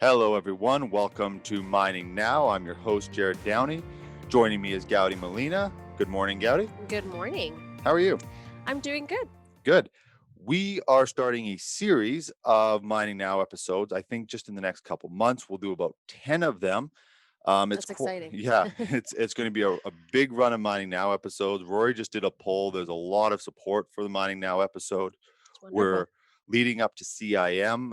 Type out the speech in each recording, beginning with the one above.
Hello, everyone. Welcome to Mining Now. I'm your host, Jared Downey. Joining me is Gowdy Molina. Good morning, Gowdy. Good morning. How are you? I'm doing good. Good. We are starting a series of Mining Now episodes. I think just in the next couple months, we'll do about 10 of them. That's exciting. It's going to be a big run of Mining Now episodes. Rory just did a poll. There's a lot of support for the Mining Now episode. It's wonderful. We're leading up to CIM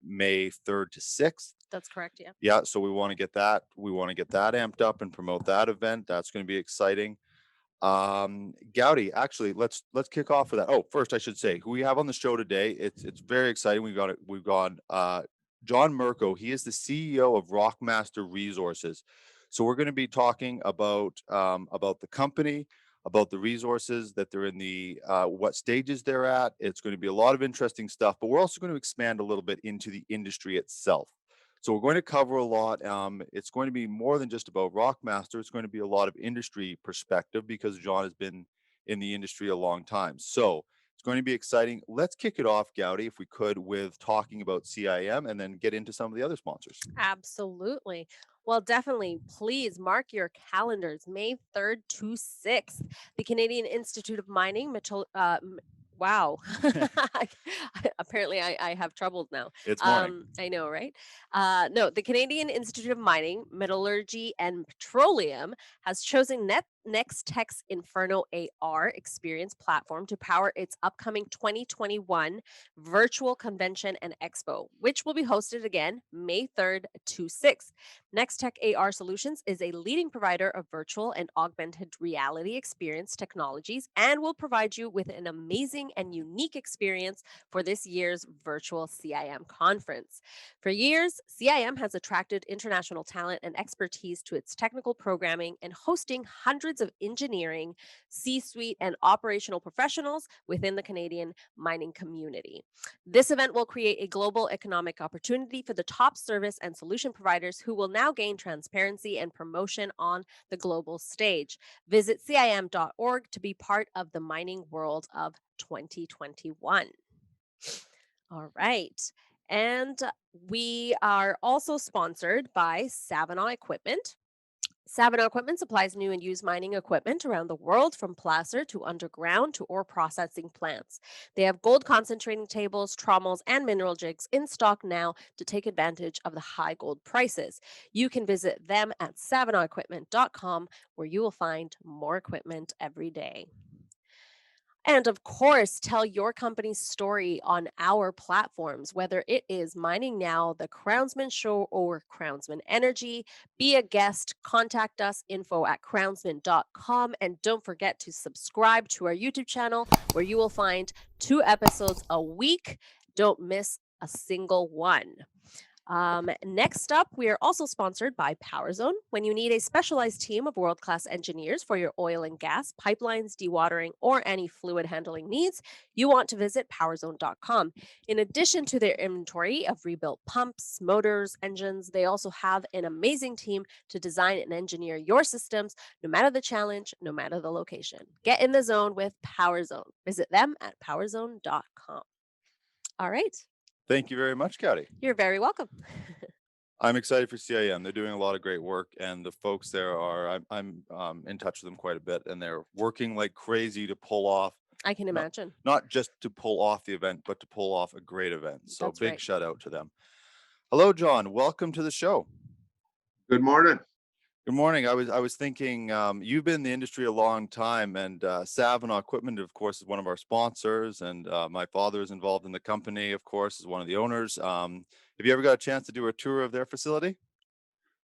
May 3rd to 6th. That's correct. Yeah. Yeah, so we want to get that. We want to get that amped up and promote that event. That's going to be exciting. Gowdy, actually, let's kick off with that. Oh, first I should say who we have on the show today. It's very exciting. We've got John Mirko. He is the CEO of Rokmaster Resources. So we're going to be talking about the company, about the resources that they're in, the what stages they're at. It's going to be a lot of interesting stuff, but we're also going to expand a little bit into the industry itself. So we're going to cover a lot. It's going to be more than just about Rockmaster. It's going to be a lot of industry perspective because John has been in the industry a long time. So it's going to be exciting. Let's kick it off, Gowdy, if we could, with talking about CIM and then get into some of the other sponsors. Absolutely. Well, definitely. Please mark your calendars. May 3rd to 6th. The Canadian Institute of Mining. Wow. Apparently, I have troubles now. It's morning. I know, right? No, the Canadian Institute of Mining, Metallurgy, and Petroleum has chosen Nextech's Inferno AR experience platform to power its upcoming 2021 virtual convention and expo, which will be hosted again May 3rd to 6th. Nextech AR Solutions is a leading provider of virtual and augmented reality experience technologies and will provide you with an amazing and unique experience for this year's virtual CIM conference. For years, CIM has attracted international talent and expertise to its technical programming and hosting hundreds of engineering, C suite, and operational professionals within the Canadian mining community. This event will create a global economic opportunity for the top service and solution providers who will now gain transparency and promotion on the global stage. Visit CIM.org to be part of the mining world of 2021. All right. And we are also sponsored by Savannah Equipment. Savannah Equipment supplies new and used mining equipment around the world, from placer to underground to ore processing plants. They have gold concentrating tables, trommels, and mineral jigs in stock now to take advantage of the high gold prices. You can visit them at savannahequipment.com, where you will find more equipment every day. And of course, tell your company's story on our platforms, whether it is Mining Now, The Crownsman Show, or Crownsman Energy. Be a guest, contact us, info@crownsman.com. And don't forget to subscribe to our YouTube channel, where you will find 2 episodes a week. Don't miss a single one. Next up, we are also sponsored by PowerZone. When you need a specialized team of world-class engineers for your oil and gas, pipelines, dewatering, or any fluid handling needs, you want to visit powerzone.com. In addition to their inventory of rebuilt pumps, motors, engines, they also have an amazing team to design and engineer your systems, no matter the challenge, no matter the location. Get in the zone with PowerZone. Visit them at powerzone.com. All right. Thank you very much, Gowdy. You're very welcome. I'm excited for CIM. They're doing a lot of great work, and the folks there are. I'm in touch with them quite a bit, and they're working like crazy to pull off. I can imagine. Not just to pull off the event, but to pull off a great event. So That's big right. shout out to them. Hello, John. Welcome to the show. Good morning. Good morning. I was thinking, you've been in the industry a long time, and Savannah Equipment, of course, is one of our sponsors, and my father is involved in the company, of course, is one of the owners. Have you ever got a chance to do a tour of their facility?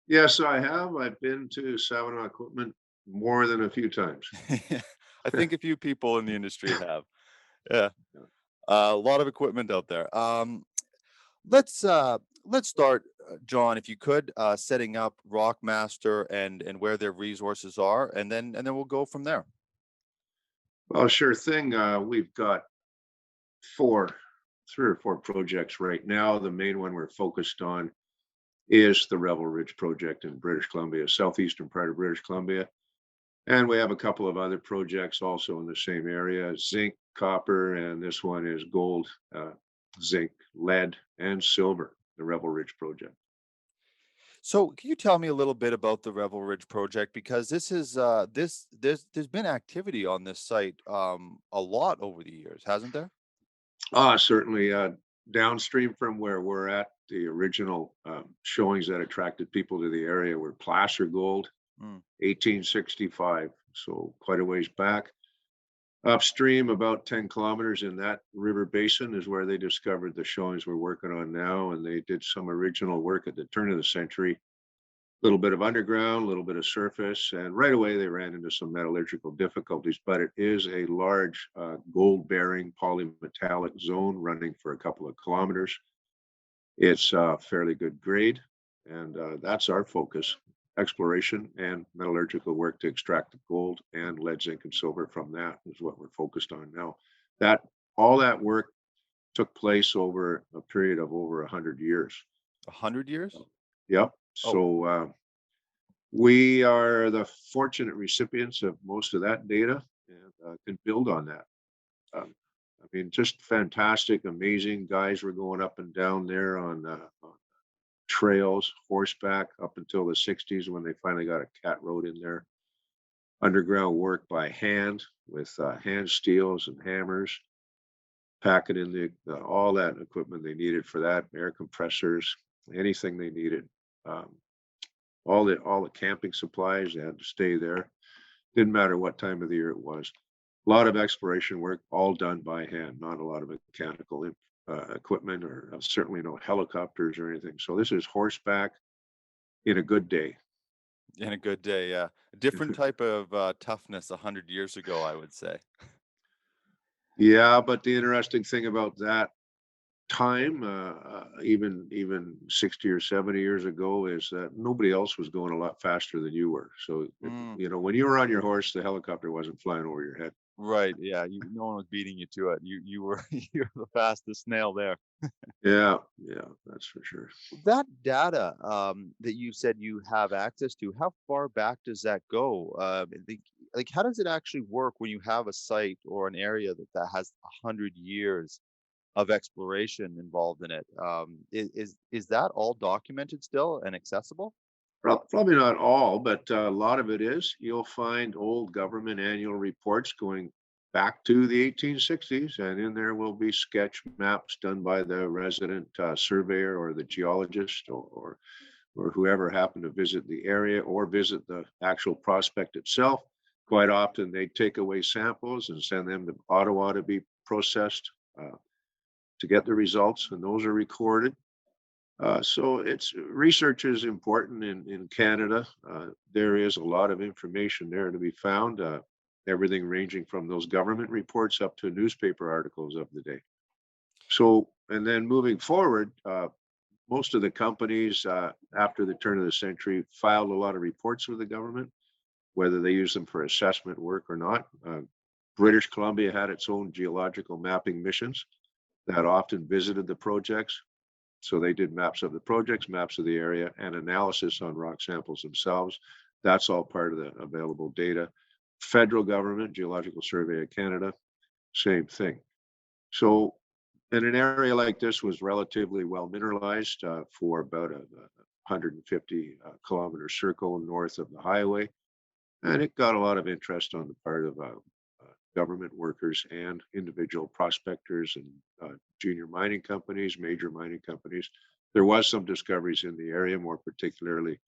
Yes, I have. I've been to Savannah Equipment more than a few times. I think a few people in the industry have. Yeah, a lot of equipment out there. Let's start, John, if you could, setting up Rockmaster and where their resources are, and then we'll go from there. Well, sure thing. We've got 3 or 4 projects right now. The main one we're focused on is the Revel Ridge project in British Columbia, southeastern part of British Columbia. And we have a couple of other projects also in the same area: zinc, copper, and this one is gold, zinc, lead, and silver. the Revel Ridge project. So, can you tell me a little bit about the Revel Ridge project? Because this is there's been activity on this site a lot over the years, hasn't there? Certainly, downstream from where we're at, the original showings that attracted people to the area were placer gold, Mm, 1865, so quite a ways back. Upstream, about 10 kilometers in that river basin is where they discovered the showings we're working on now, and they did some original work at the turn of the century. Little bit of underground, a little bit of surface, and right away they ran into some metallurgical difficulties, but it is a large gold-bearing polymetallic zone running for a couple of kilometers. It's fairly good grade, and that's our focus: exploration and metallurgical work to extract the gold and lead, zinc, and silver from that is what we're focused on now. That all that work took place over a period of over 100 years. 100 years? Yep. Oh, So we are the fortunate recipients of most of that data and can build on that. Um, I mean, just fantastic, amazing guys were going up and down there on trails, horseback up until the 60s when they finally got a cat road in there. Underground work by hand with hand steels and hammers, packing in all that equipment they needed for that, air compressors, anything they needed. Um, all the camping supplies, they had to stay there. Didn't matter what time of the year it was. A lot of exploration work, all done by hand, not a lot of mechanical equipment or certainly no helicopters or anything. So this is horseback in a good day. in a good day, yeah. A different type of toughness 100 years ago, I would say. Yeah, but the interesting thing about that time, even 60 or 70 years ago, is that nobody else was going a lot faster than you were. So, Mm, when you were on your horse, the helicopter wasn't flying over your head. right, yeah. No one was beating you to it. You were you were the fastest snail there. Yeah, yeah, that's for sure. That data that you said you have access to, how far back does that go? Like, how does it actually work when you have a site or an area that has 100 years of exploration involved in it? Is that all documented still and accessible? Probably not all, but a lot of it is. You'll find old government annual reports going back to the 1860s, and in there will be sketch maps done by the resident surveyor or the geologist or whoever happened to visit the area or visit the actual prospect itself. Quite often, they take away samples and send them to Ottawa to be processed to get the results, and those are recorded. So it's research is important in Canada. There is a lot of information there to be found. Everything ranging from those government reports up to newspaper articles of the day. So, and then moving forward, most of the companies after the turn of the century filed a lot of reports with the government, whether they use them for assessment work or not. British Columbia had its own geological mapping missions that often visited the projects. So they did maps of the projects, maps of the area, and analysis on rock samples themselves. That's all part of the available data. Federal government, Geological Survey of Canada, same thing. So, and an area like this was relatively well mineralized for about a 150 kilometer circle north of the highway. And it got a lot of interest on the part of government workers and individual prospectors and junior mining companies, major mining companies. There was some discoveries in the area, more particularly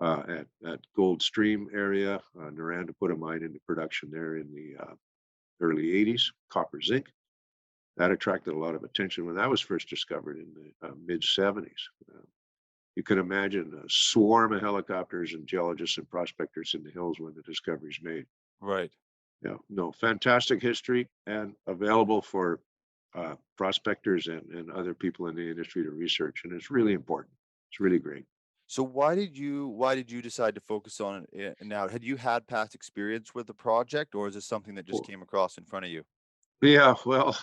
at Gold Stream area. Noranda put a mine into production there in the early 80s, copper zinc. That attracted a lot of attention when that was first discovered in the mid 70s. You can imagine a swarm of helicopters and geologists and prospectors in the hills when the discovery's made. Right. Yeah, no, fantastic history and available for prospectors and other people in the industry to research, and it's really important. It's really great. So why did you decide to focus on it now? Had you had past experience with the project, or is this something that just Well, came across in front of you? yeah, well,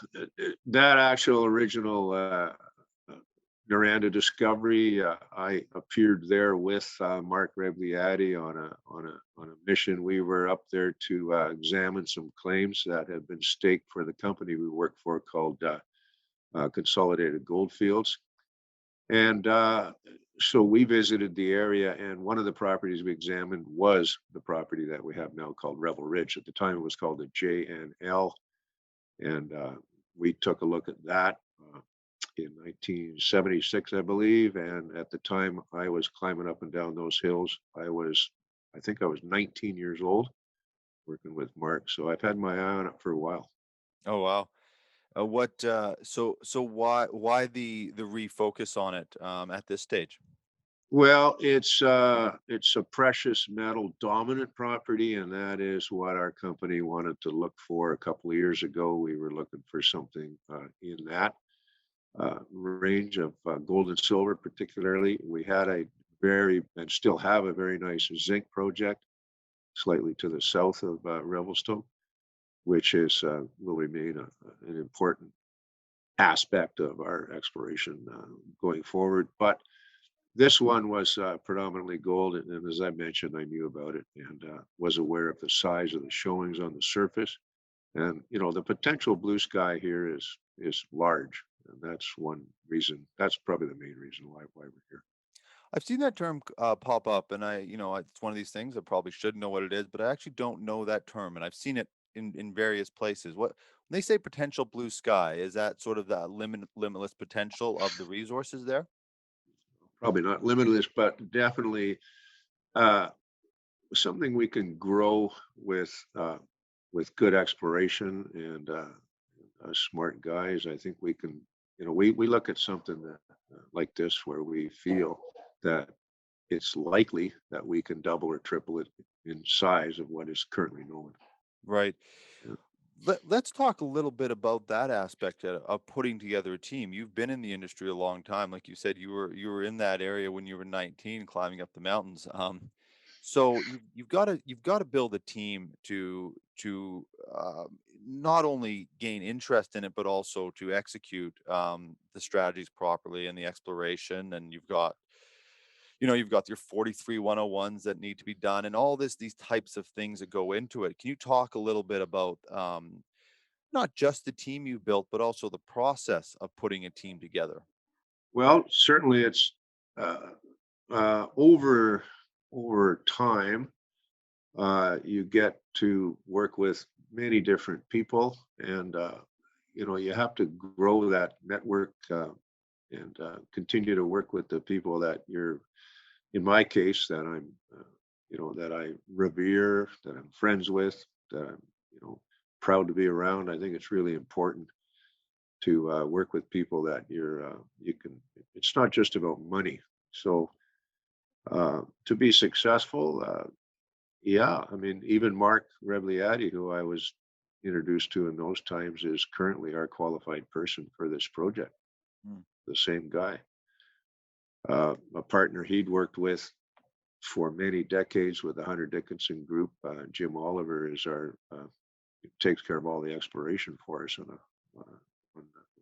that actual original Noranda discovery, I appeared there with Mark Rebliati on a mission. We were up there to examine some claims that had been staked for the company we work for called Consolidated Goldfields. And so we visited the area, and one of the properties we examined was the property that we have now called Revel Ridge. At the time, it was called the JNL, and we took a look at that in 1976, I believe. And at the time, I was climbing up and down those hills. I think I was 19 years old, working with Mark. So I've had my eye on it for a while. Oh wow. What so why the refocus on it at this stage? Well, it's a precious metal dominant property, and that is what our company wanted to look for a couple of years ago. We were looking for something in that range of gold and silver, particularly. We had a very and still have a very nice zinc project slightly to the south of Revelstoke, which is will remain an important aspect of our exploration going forward. But this one was predominantly gold, and as I mentioned, I knew about it and was aware of the size of the showings on the surface. And the potential blue sky here is large, and that's one reason. That's probably the main reason why we're here. I've seen that term pop up, and it's one of these things I probably should know what it is, but I actually don't know that term, and I've seen it in various places. When they say potential blue sky, is that sort of the limitless potential of the resources there? Probably not limitless, but definitely uh, something we can grow with good exploration and smart guys. I think we can. We look at something that like this where we feel that it's likely that we can double or triple it in size of what is currently known. Right. Yeah. Let's talk a little bit about that aspect of putting together a team. You've been in the industry a long time, like you said, you were in that area when you were 19, climbing up the mountains. So you've got to build a team to not only gain interest in it, but also to execute the strategies properly and the exploration. And you've got your 43 101s that need to be done and all these types of things that go into it. Can you talk a little bit about not just the team you built, but also the process of putting a team together? Well, certainly it's uh, over time. You get to work with many different people, and you have to grow that network and continue to work with the people that you're. In my case, that I revere, that I'm friends with, that I'm proud to be around. I think it's really important to work with people that you can. It's not just about money. So to be successful. Yeah, I mean, even Mark Rebliati, who I was introduced to in those times, is currently our qualified person for this project. Mm. The same guy, a partner he'd worked with for many decades with the Hunter Dickinson Group. Jim Oliver is our takes care of all the exploration for us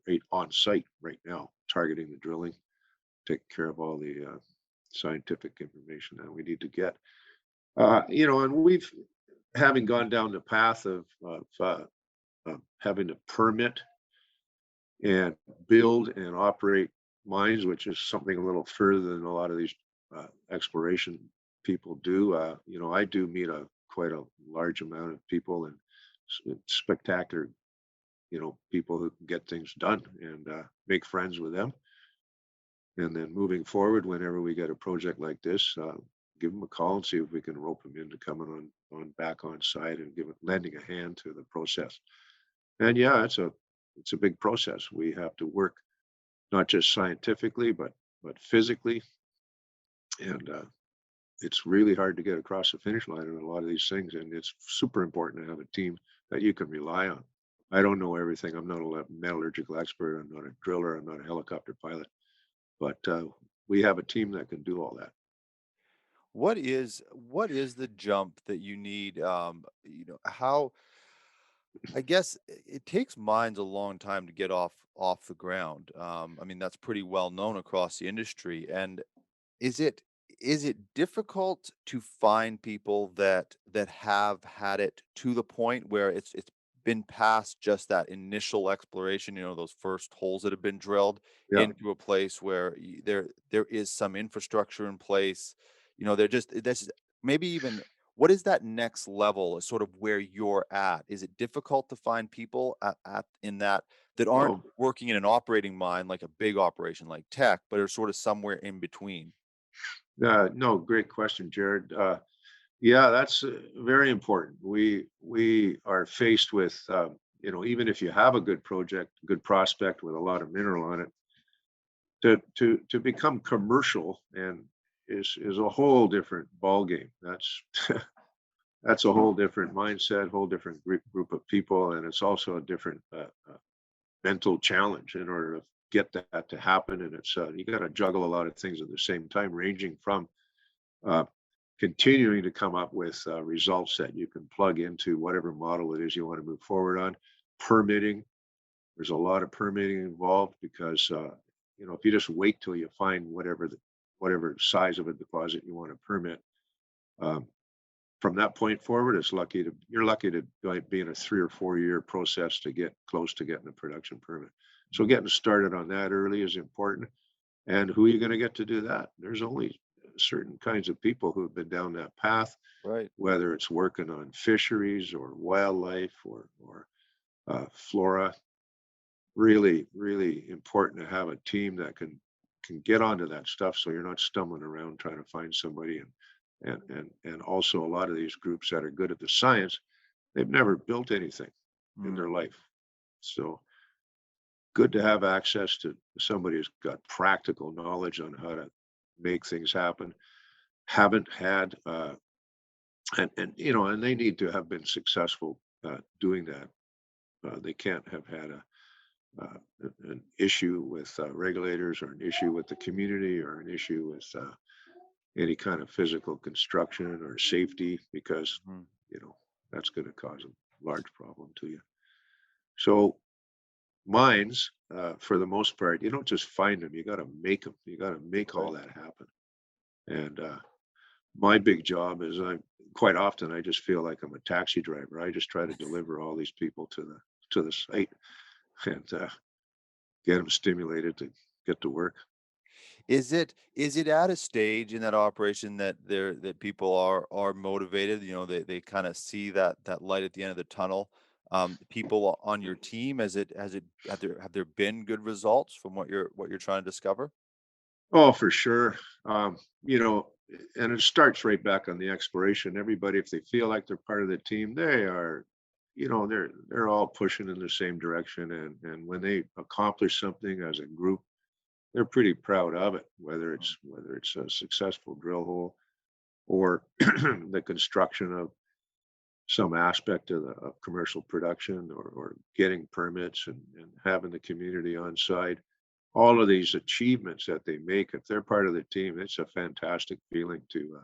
right on site right now, targeting the drilling, taking care of all the scientific information that we need to get. And we've having gone down the path of having to permit and build and operate mines, which is something a little further than a lot of these exploration people do. I do meet quite a large amount of people and spectacular, people who can get things done and make friends with them. And then moving forward, whenever we get a project like this, give them a call and see if we can rope them into coming on back on site and lending a hand to the process. And yeah, it's a big process. We have to work not just scientifically, but physically, and it's really hard to get across the finish line in a lot of these things. And it's super important to have a team that you can rely on. I don't know everything. I'm not a metallurgical expert. I'm not a driller. I'm not a helicopter pilot, but we have a team that can do all that. What is the jump that you need? How I guess it takes mines a long time to get off the ground. I mean, that's pretty well known across the industry. And is it is it difficult to find people that have had it to the point where it's been past just that initial exploration, those first holes that have been drilled Yeah. into a place where there is some infrastructure in place. They're just this is maybe even what is that next level is sort of where you're at. Is it difficult to find people at in that aren't Oh, working in an operating mine like a big operation like tech, but are sort of somewhere in between? no, great question, Jared. Yeah, that's very important. We are faced with, even if you have a good project, good prospect with a lot of mineral on it, to become commercial and is a whole different ball game. That's that's a whole different mindset, whole different group of people, and it's also a different mental challenge in order to get that to happen. And it's you got to juggle a lot of things at the same time, ranging from uh, continuing to come up with results that you can plug into whatever model it is you want to move forward on. Permitting, there's a lot of permitting involved because if you just wait till you find whatever size of a deposit you want to permit, um, from that point forward, you're lucky to be in a 3 or 4 year process to get close to getting a production permit. So getting started on that early is important. And who are you going to get to do that? There's only certain kinds of people who have been down that path, Right. whether it's working on fisheries or wildlife or flora. Really, really important to have a team that can get onto that stuff, so you're not stumbling around trying to find somebody. And also, a lot of these groups that are good at the science, they've never built anything in Mm, their life. So good to have access to somebody who's got practical knowledge on how to make things happen. Haven't had and they need to have been successful doing that. They can't have had an issue with regulators, or an issue with the community, or an issue with any kind of physical construction or safety, because mhm. you know that's going to cause a large problem to you. So mines, for the most part, you don't just find them; you got to make them. You got to make all Right. that happen. And my big job is quite often I just feel like I'm a taxi driver. I just try to deliver all these people to the site and get them stimulated to get to work. Is it at a stage in that operation that people are motivated? They kind of see that light at the end of the tunnel. People on your team, have there been good results from what you're trying to discover? Oh, for sure. Um, you know, and it starts right back on the exploration. Everybody, if they feel like they're part of the team, they are, they're all pushing in the same direction. And when they accomplish something as a group, they're pretty proud of it. Whether it's a successful drill hole, or the construction of some aspect of commercial production, or getting permits, and having the community on side. All of these achievements that they make, if they're part of the team, it's a fantastic feeling to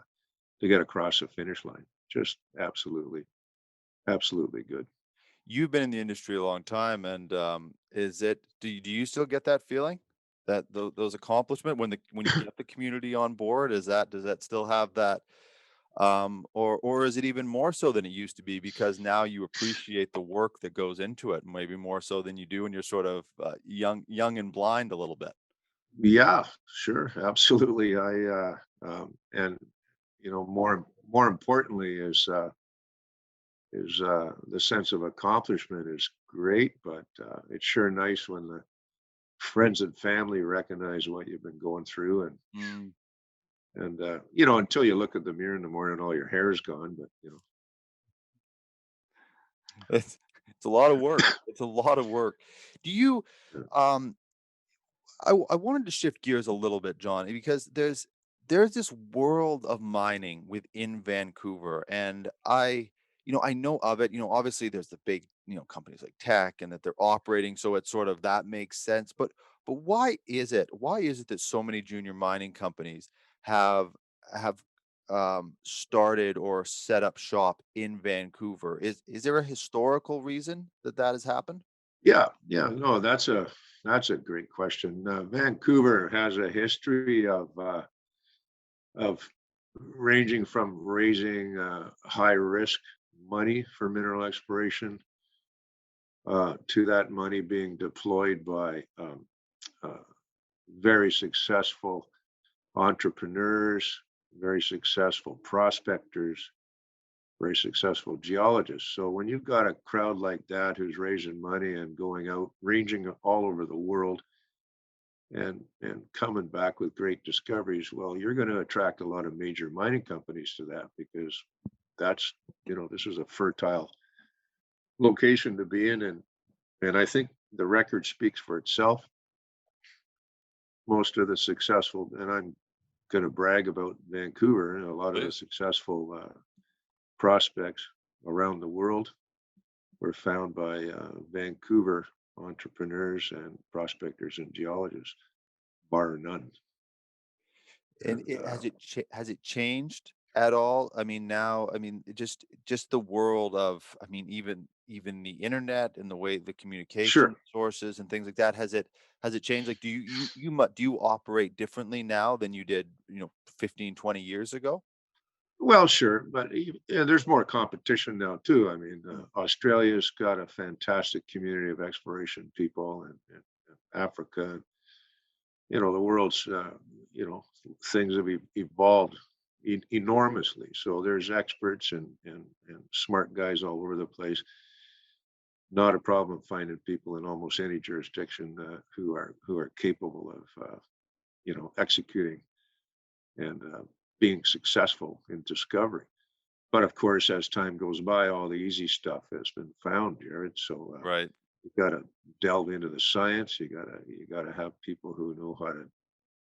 get across the finish line. Just absolutely, absolutely good. You've been in the industry a long time, and do you still get that feeling, that those accomplishment when you get the community on board? Does that still have that, or is it even more so than it used to be because now you appreciate the work that goes into it, maybe more so than you do when you're sort of young and blind a little bit? Yeah, sure, absolutely. And more importantly is the sense of accomplishment is great, but it's sure nice when the friends and family recognize what you've been going through. Mm. And until you look at the mirror in the morning, all your hair is gone, but It's a lot of work. It's a lot of work. Do you, yeah. um I wanted to shift gears a little bit, John, because there's this world of mining within Vancouver, and I know of it. Obviously, there's the big, companies like Tech, and that they're operating, so it's sort of that makes sense. But why is it that so many junior mining companies have have started or set up shop in Vancouver? Is there a historical reason that has happened? Yeah, yeah, no, that's a great question. Vancouver has a history of ranging from raising high risk money for mineral exploration to that money being deployed by uh, very successful entrepreneurs, very successful prospectors, very successful geologists. So when you've got a crowd like that who's raising money and going out, ranging all over the world, and coming back with great discoveries, well, you're going to attract a lot of major mining companies to that because that's, this is a fertile location to be in, and I think the record speaks for itself. Most of the successful, and I'm going to brag about Vancouver, and a lot of the Please. successful prospects around the world were found by Vancouver entrepreneurs and prospectors and geologists, bar none. And And it has it changed at all? I mean, now, I mean, just the world of, I mean, even the internet and the way the communication sure, sources and things like that, has it changed? Like, do you operate differently now than you did, 15, 20 years ago? well, sure, but yeah, there's more competition now too. I mean, Mm. Australia's got a fantastic community of exploration people, and Africa, the world's, things have evolved enormously. So there's experts and smart guys all over the place. Not a problem finding people in almost any jurisdiction who are capable of executing and being successful in discovery. But of course, as time goes by, all the easy stuff has been found, Jared. So Right. you got to delve into the science. You got to have people who know how to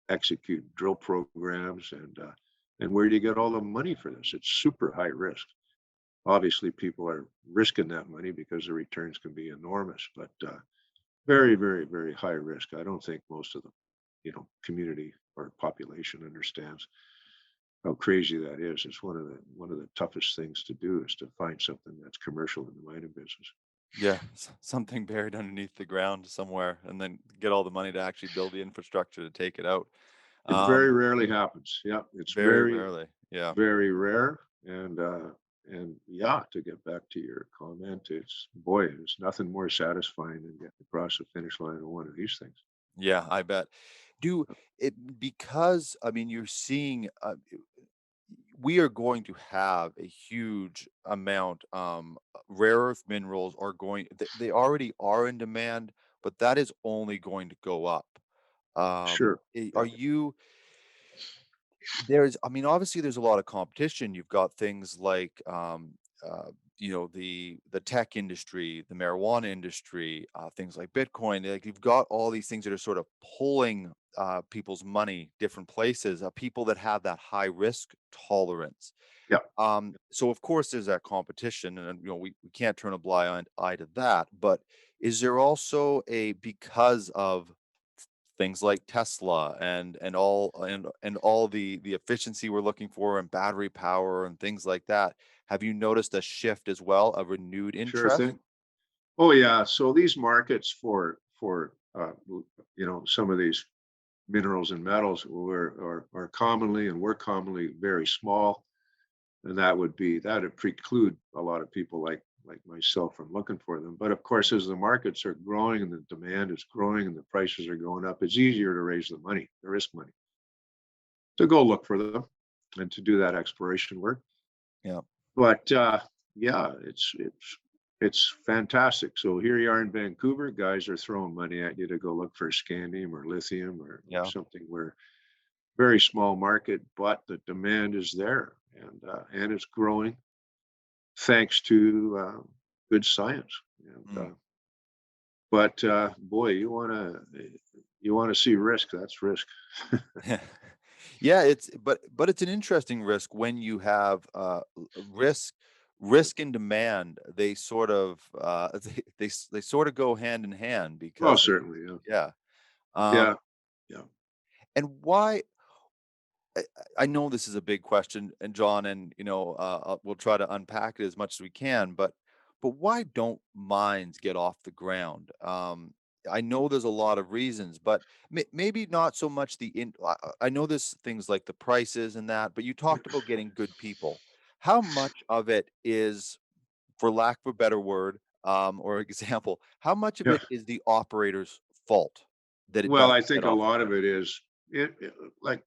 execute drill programs, and where do you get all the money for this? It's super high risk. Obviously, people are risking that money because the returns can be enormous, but very, very, very high risk. I don't think most of the community or population understands how crazy that is. It's one of the toughest things to do is to find something that's commercial in the mining business. Yeah, something buried underneath the ground somewhere, and then get all the money to actually build the infrastructure to take it out. It very Um, rarely happens. Yeah, it's Very very, rarely. Yeah. very rare. And yeah, to get back to your comment, it's boy, there's nothing more satisfying than getting across the finish line on one of these things. Yeah, I bet. Do it because, I mean, you're seeing, we are going to have a huge amount, rare earth minerals are going, they already are in demand, but that is only going to go up. Sure. Are Yeah. you, I mean, obviously there's a lot of competition. You've got things like, the tech industry, the marijuana industry, things like Bitcoin. Like, you've got all these things that are sort of pulling people's money different places. People that have that high risk tolerance. Yeah. So of course there's that competition, and we can't turn a blind eye to that. But is there also a, because of things like Tesla and all the efficiency we're looking for and battery power and things like that. Have you noticed a shift as well, a renewed Sure interest? thing. Oh yeah. So these markets for some of these minerals and metals are commonly and were commonly very small, and that would preclude a lot of people like myself from looking for them. But of course, as the markets are growing and the demand is growing and the prices are going up, it's easier to raise the money, the risk money, to go look for them and to do that exploration work. Yeah. But yeah, it's fantastic. So here you are in Vancouver, guys are throwing money at you to go look for scandium or lithium or Yeah. something where very small market, but the demand is there, and it's growing thanks to good science. And Mm. but boy, you want to see risk. That's risk. Yeah, but it's an interesting risk when you have risk and demand. They sort of they sort of go hand in hand Oh, because certainly. Yeah. yeah. Yeah. Um, Yeah. and why, I I know this is a big question, and John, and we'll try to unpack it as much as we can. But why don't mines get off the ground? I know there's a lot of reasons, but maybe not so much the in. I know there's things like the prices and that, but you talked about getting good people. How much of it is, for lack of a better word, or example, how much of Yeah. it is the operator's fault that it Well, doesn't I get think a off the lot of ground? it is like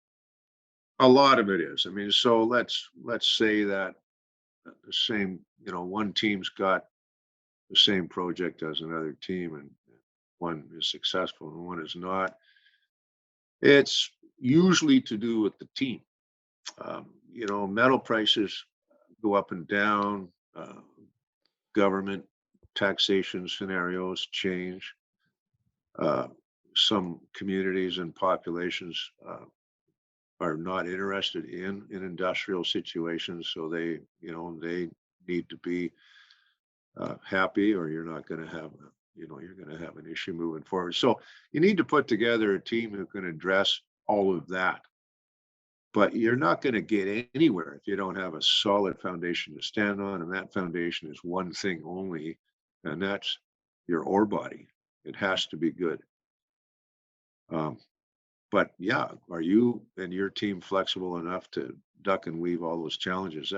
a lot of it is. I mean, so let's say that the same, one team's got the same project as another team, and one is successful and one is not. It's usually to do with the team. Metal prices go up and down. Government taxation scenarios change. Uh, some communities and populations are not interested in industrial situations, so they need to be happy, or you're not going to have you're going to have an issue moving forward. So you need to put together a team who can address all of that. But you're not going to get anywhere if you don't have a solid foundation to stand on, and that foundation is one thing only, and that's your ore body. It has to be good. Um, but yeah, are you and your team flexible enough to duck and weave all those challenges?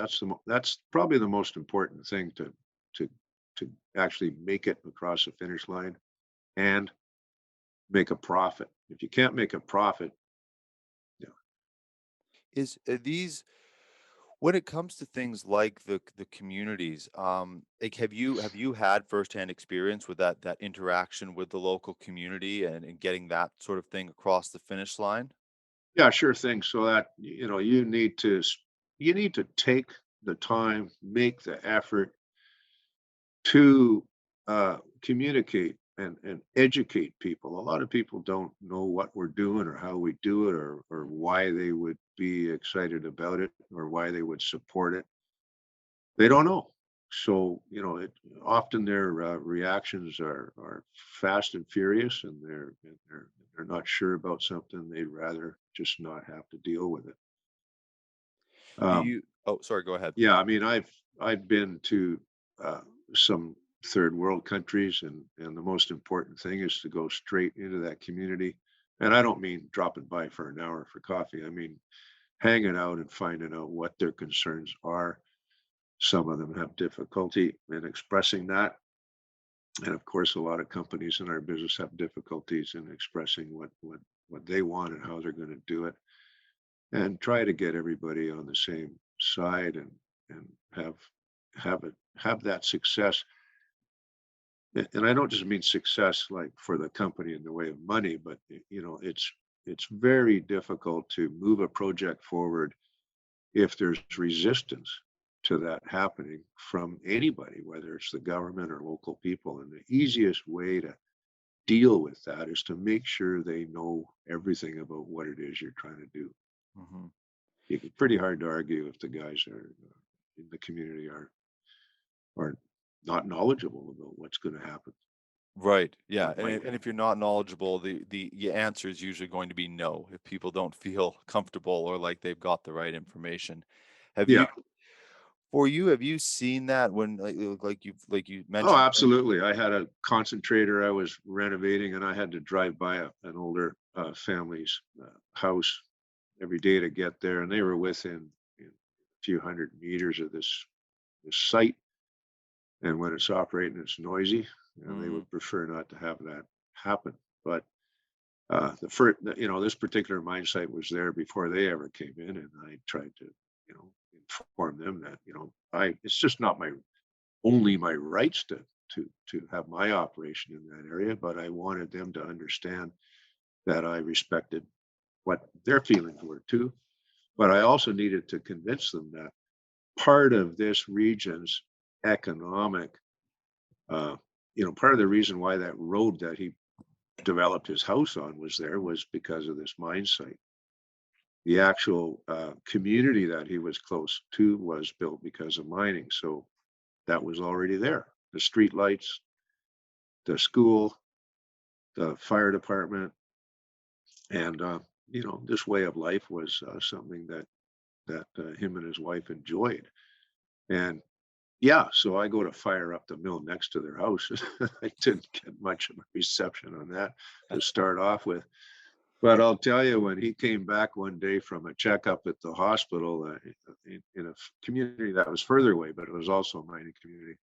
That's probably the most important thing to to actually make it across the finish line and make a profit. If you can't make a profit, yeah, Is these when it comes to things like the communities, like have you had firsthand experience with that interaction with the local community and getting that sort of thing across the finish line? yeah, sure thing. So that you need to take the time, make the effort to communicate and educate people. A lot of people don't know what we're doing or how we do it, or why they would be excited about it, or why they would support it. They don't know. So, often their reactions are fast and furious, and they're not sure about something. They'd rather just not have to deal with it. Do Um, you Oh, sorry, go ahead. yeah, I mean, I've been to uh, some third world countries, and the most important thing is to go straight into that community. And I don't mean dropping by for an hour for coffee. I mean hanging out and finding out what their concerns are. Some of them have difficulty in expressing that. And of course, a lot of companies in our business have difficulties in expressing what they want and how they're going to do it. And try to get everybody on the same side, and have that success. And I don't just mean success like for the company in the way of money, but it's very difficult to move a project forward if there's resistance to that happening from anybody, whether it's the government or local people. And the easiest way to deal with that is to make sure they know everything about what it is you're trying to do. Mhm. It's pretty hard to argue if the guys are in the community are not knowledgeable about what's going to happen Right. Yeah. or And might. if if you're not knowledgeable, the answer is usually going to be no if people don't feel comfortable or like they've got the right information. Have you Yeah. For you, have you seen that when like you Oh, mentioned absolutely. I had a concentrator I was renovating, and I had to drive by an older family's house every day to get there, and they were within a few hundred meters of this site. And when it's operating, it's noisy, and they mm, would prefer not to have that happen. But the first, this particular mine site was there before they ever came in, and I tried to, inform them that, I it's just not my rights to have my operation in that area, but I wanted them to understand that I respected what their feelings were too. But I also needed to convince them that part of this region's economic, uh, part of the reason why that road that he developed his house on was because of this mine site. The actual community that he was close to was built because of mining. So that was already there. The street lights, the school, the fire department, and this way of life was something that him and his wife enjoyed. And yeah, so I go to fire up the mill next to their house. I didn't get much of a reception on that to start off with. But I'll tell you, when he came back one day from a checkup at the hospital, in a community that was further away, but it was also a mining community,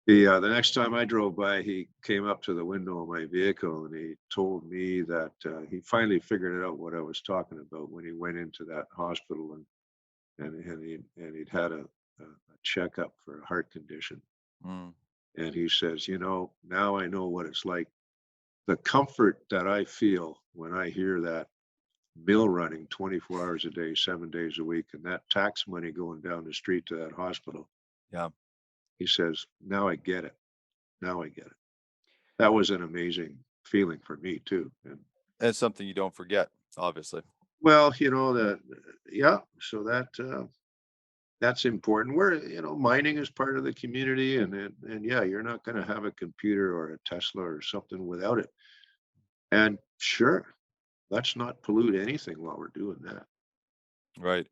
The next time I drove by, he came up to the window of my vehicle and he told me that he finally figured out what I was talking about when he went into that hospital and he'd had a checkup for a heart condition. Mm, And he says, now I know what it's like. The comfort that I feel when I hear that mill running 24 hours a day, 7 days a week, and that tax money going down the street to that hospital. yeah. He says, now I get it. Now I get it. That was an amazing feeling for me too. And It's something you don't forget, obviously. well, yeah, so that's important. Mining is part of the community and yeah, you're not going to have a computer or a Tesla or something without it. And sure, let's not pollute anything while we're doing that. Right.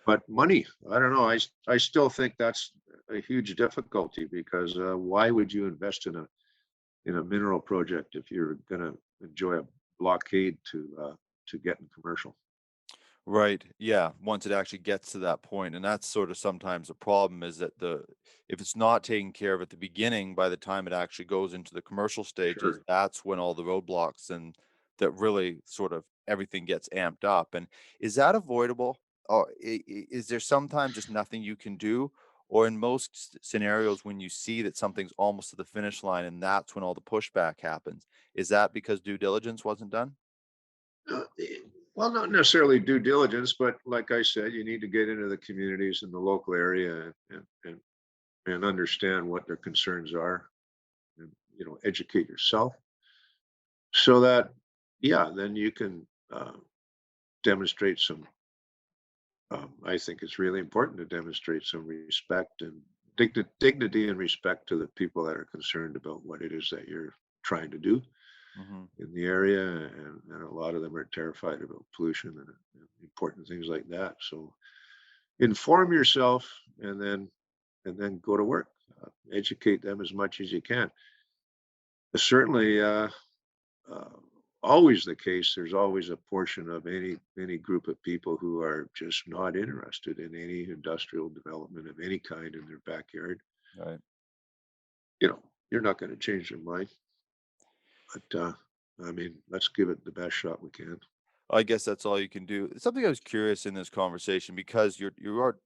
But money, I don't know. I still think that's a huge difficulty because why would you invest in a mineral project if you're going to enjoy a blockade to get in commercial? Right. Yeah. Once it actually gets to that point, and that's sort of sometimes the problem is that the if it's not taken care of at the beginning, by the time it actually goes into the commercial stages, Sure. that's when all the roadblocks and that really sort of everything gets amped up. And is that avoidable? Or is there sometimes just nothing you can do? Or in most scenarios, when you see that something's almost to the finish line and that's when all the pushback happens, is that because due diligence wasn't done? Well, not necessarily due diligence, but like I said, you need to get into the communities in the local area and understand what their concerns are and, educate yourself so that, yeah, then you can demonstrate some, I think it's really important to demonstrate some respect and dignity and respect to the people that are concerned about what it is that you're trying to do Hmm. in the area, and a lot of them are terrified about pollution and important things like that. So inform yourself, and then go to work. Educate them as much as you can. Certainly, uh, always the case. There's always a portion of any group of people who are just not interested in any industrial development of any kind in their backyard. Right. You're not going to change their mind, but I mean, let's give it the best shot we can. I guess that's all you can do. Something I was curious in this conversation because you are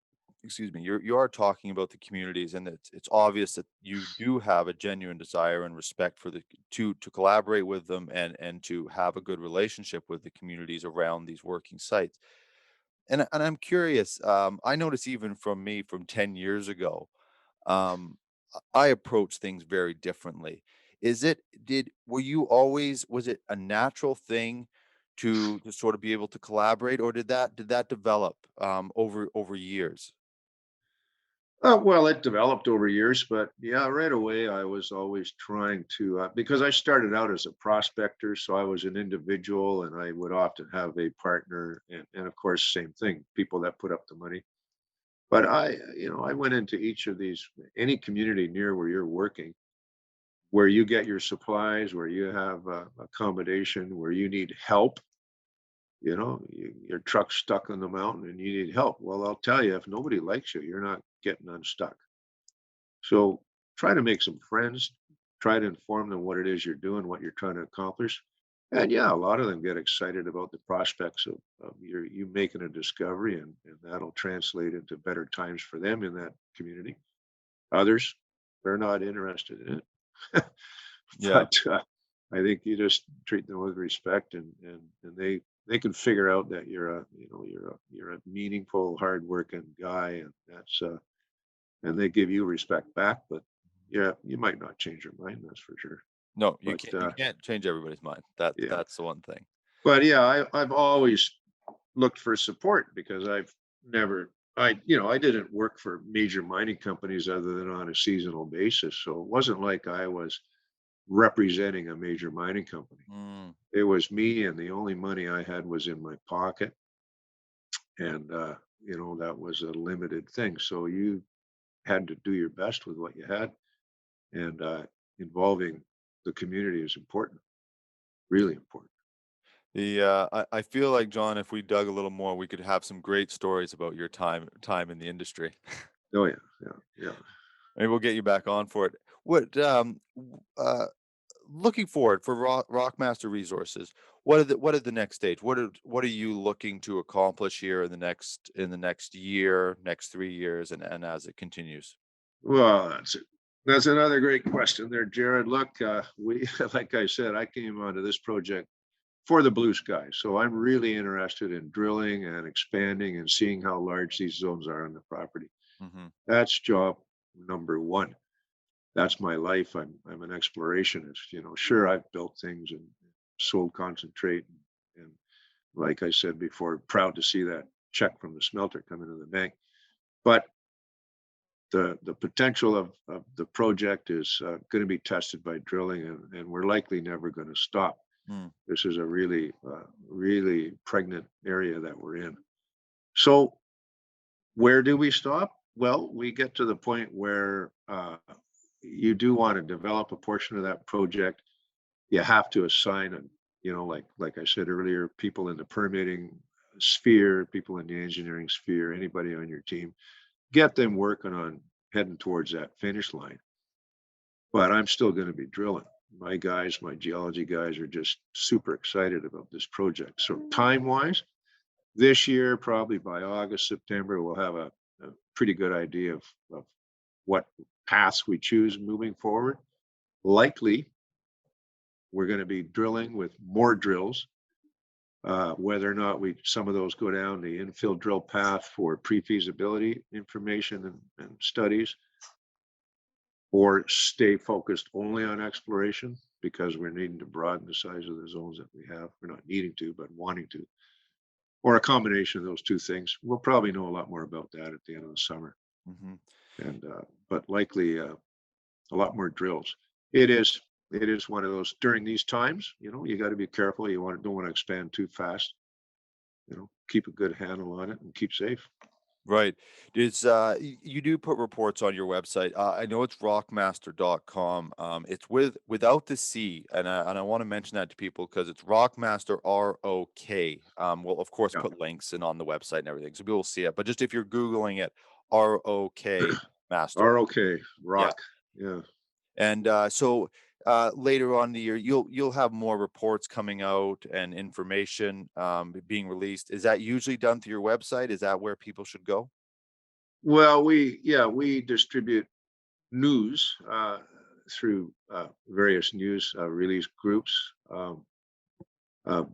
excuse me, you are talking about the communities and it's obvious that you do have a genuine desire and respect for the to collaborate with them and to have a good relationship with the communities around these working sites. And I'm curious, I notice even from me from 10 years ago, um, I approach things very differently. Is it did were you always was it a natural thing to sort of be able to collaborate, or did that develop over years? Well, it developed over years, but yeah, right away I was always trying to, because I started out as a prospector, so I was an individual and I would often have a partner, and of course, same thing, people that put up the money. But I went into each of these, any community near where you're working, where you get your supplies, where you have accommodation, where you need help. Your truck's stuck on the mountain and you need help. Well, I'll tell you, if nobody likes you, you're not getting unstuck. So try to make some friends, try to inform them what it is you're doing, what you're trying to accomplish. And yeah, a lot of them get excited about the prospects of you making a discovery, and that'll translate into better times for them in that community. Others, they're not interested in it. Yeah. But I think you just treat them with respect, and they can figure out that you're a meaningful, hardworking guy, and and they give you respect back. But yeah, you might not change your mind, that's for sure. No, you But can't change everybody's mind. That yeah, that's the one thing. but yeah, I've always looked for support because I've never. I didn't work for major mining companies other than on a seasonal basis. So it wasn't like I was representing a major mining company. Mm, It was me, and the only money I had was in my pocket. And, that was a limited thing. So you had to do your best with what you had. And involving the community is important, really important. I feel like John, if we dug a little more, we could have some great stories about your time in the industry. Oh, yeah, yeah, yeah. Maybe we'll get you back on for it. What looking forward for Rockmaster Resources, what are the next stage? What are you looking to accomplish here in the next year, next 3 years, and as it continues? Well, that's another great question there, Jared. Look, we like I said, I came onto this project for the blue sky. So I'm really interested in drilling and expanding and seeing how large these zones are on the property. Hmm. That's job number one. That's my life. I'm an explorationist. Sure, I've built things and sold concentrate, and like I said before, proud to see that check from the smelter come into the bank. But the potential of the project is going to be tested by drilling, and we're likely never going to stop. Mm. This is a really pregnant area that we're in. So where do we stop? Well, we get to the point where you do want to develop a portion of that project. You have to assign, like I said earlier, people in the permitting sphere, people in the engineering sphere, anybody on your team, get them working on heading towards that finish line. But I'm still going to be drilling. My guys, my geology guys are just super excited about this project. So time wise, this year, probably by August, September, we'll have a pretty good idea of what paths we choose moving forward. Likely, we're going to be drilling with more drills. Whether or not some of those go down the infill drill path for pre-feasibility information and studies, or stay focused only on exploration because we're needing to broaden the size of the zones that we have. We're not needing to, but wanting to, or a combination of those two things. We'll probably know a lot more about that at the end of the summer, Hmm. and but likely a lot more drills. It is one of those during these times. You got to be careful. Don't want to expand too fast. Keep a good handle on it and keep safe. Right. You do put reports on your website. I know it's rockmaster.com. It's without the C, and I want to mention that to people because it's Rockmaster ROK. We'll of course Yeah, put links in on the website and everything, so people will see it. But just if you're Googling it, ROK Master. ROK Yeah. rock. Yeah. And later on in the year, you'll have more reports coming out and information being released. Is that usually done through your website? Is that where people should go? Well, we distribute news through various news release groups,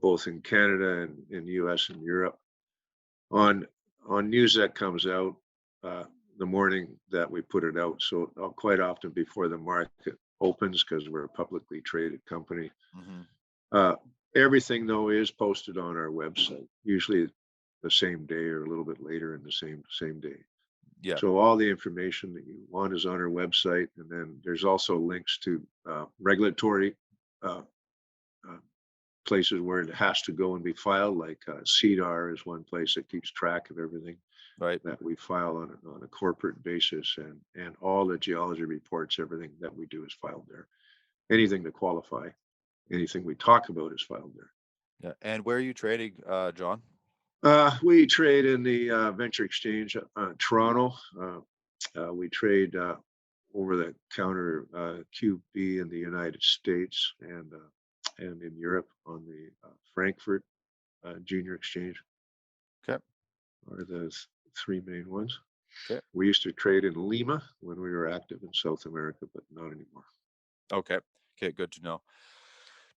both in Canada and in the U.S. and Europe. On on news that comes out uh, the morning that we put it out. So quite often before the market opens, because we're a publicly traded company. Hmm. Uh, Everything though is posted on our website, usually the same day or a little bit later in the same day. Yeah. So all the information that you want is on our website, and then there's also links to regulatory uh, uh, places where it has to go and be filed. Like CDAR is one place that keeps track of everything Right. that we file on a corporate basis, and all the geology reports, everything that we do is filed there. Anything to qualify, anything we talk about is filed there. Yeah. And where are you trading, John? We trade in the venture exchange, Toronto. We trade over the counter QB in the United States and in Europe on the Frankfurt Junior Exchange Okay. are the three main ones. Okay. We used to trade in Lima when we were active in South America, but not anymore. Okay. Okay. Good to know.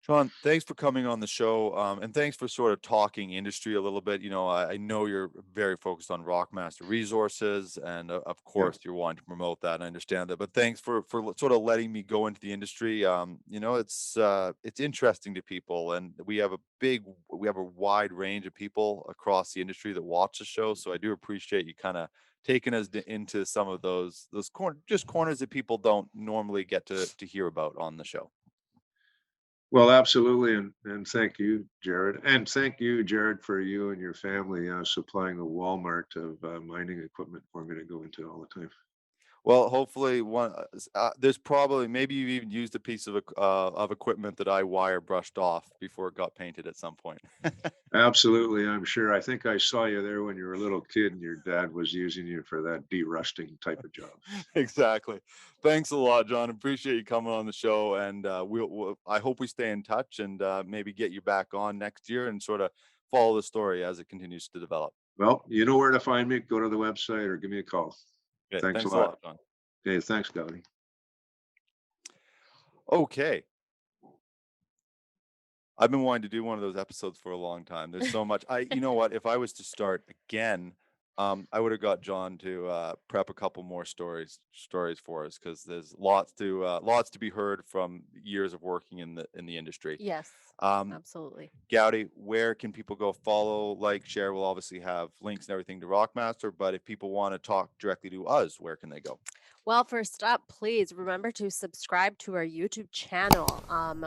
John, thanks for coming on the show, and thanks for sort of talking industry a little bit. I know you're very focused on Rockmaster Resources, and of Yeah. course, you're wanting to promote that. I understand that, but thanks for sort of letting me go into the industry. It's interesting to people, and we have a wide range of people across the industry that watch the show. So I do appreciate you kind of taking us into some of those corners that people don't normally get to hear about on the show. Well, absolutely, and thank you, Jared, and thank you, Jared, for you and your family supplying the Walmart of mining equipment for me to go into all the time. Well, hopefully there's probably maybe you even used a piece of equipment that I wire brushed off before it got painted at some point. Absolutely, I'm sure. I think I saw you there when you were a little kid and your dad was using you for that de-rusting type of job. Exactly. Thanks a lot, John. Appreciate you coming on the show, and I hope we stay in touch and maybe get you back on next year and sort of follow the story as it continues to develop. Well, you know where to find me. Go to the website or give me a call. Okay, Thanks a thanks a lot. lot, John. Okay, thanks, Gowdy. Okay. I've been wanting to do one of those episodes for a long time. There's so much. You know what? If I was to start again, I would have got John to prep a couple more stories for us because there's lots to be heard from years of working in the industry. Yes, Um, absolutely. Gowdy, where can people go follow, like, share? We'll obviously have links and everything to Rockmaster, but if people want to talk directly to us, where can they go? Well, first up, please remember to subscribe to our YouTube channel.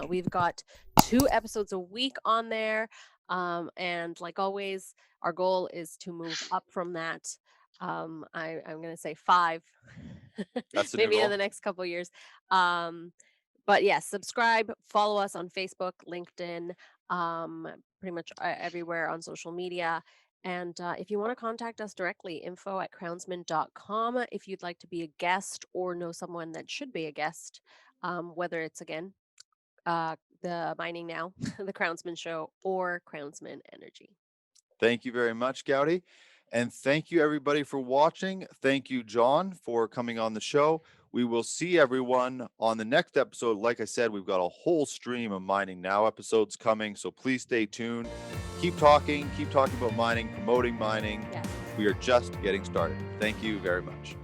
We've got 2 episodes a week on there. And like always, our goal is to move up from that. I'm going to say 5, That's the new maybe in goal. the next couple years. Um, but yes, subscribe, follow us on Facebook, LinkedIn, pretty much everywhere on social media. And if you want to contact us directly, info@crownsman.com. If you'd like to be a guest or know someone that should be a guest, whether it's again the Mining Now, the Crownsman Show, or Crownsman Energy. Thank you very much, Gowdy. And thank you, everybody, for watching. Thank you, John, for coming on the show. We will see everyone on the next episode. Like I said, we've got a whole stream of Mining Now episodes coming, so please stay tuned. Keep talking about mining, promoting mining. Yes. We are just getting started. Thank you very much.